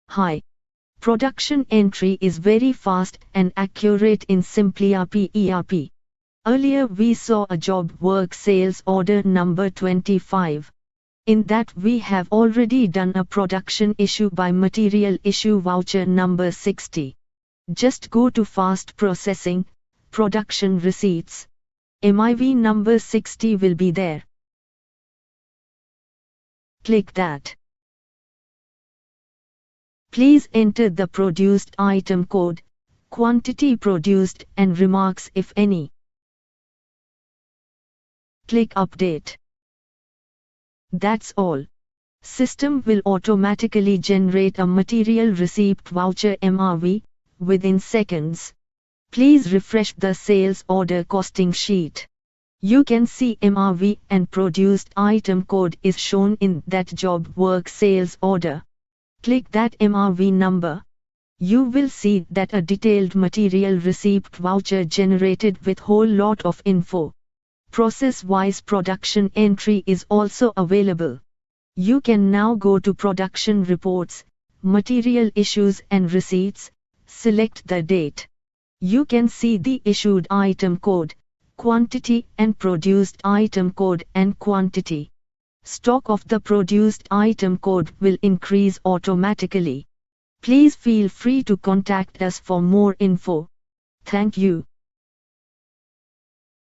Hi. Production entry is very fast and accurate in simpliRP ERP. Earlier we saw a job work sales order number 25. In that we have already done a production issue by material issue voucher number 60. Just go to fast processing, production receipts. MIV number 60 will be there. Click that. Please enter the produced item code, quantity produced and remarks if any. Click Update. That's all. System will automatically generate a material receipt voucher MRV within seconds. Please refresh the sales order costing sheet. You can see MRV and produced item code is shown in that job work sales order. Click that MRV number. You will see that a detailed material receipt voucher generated with whole lot of info. Process-wise production entry is also available. You can now go to production reports, material issues and receipts, select the date. You can see the issued item code, quantity and produced item code and quantity. Stock of the produced item code will increase automatically. Please feel free to contact us for more info. Thank you.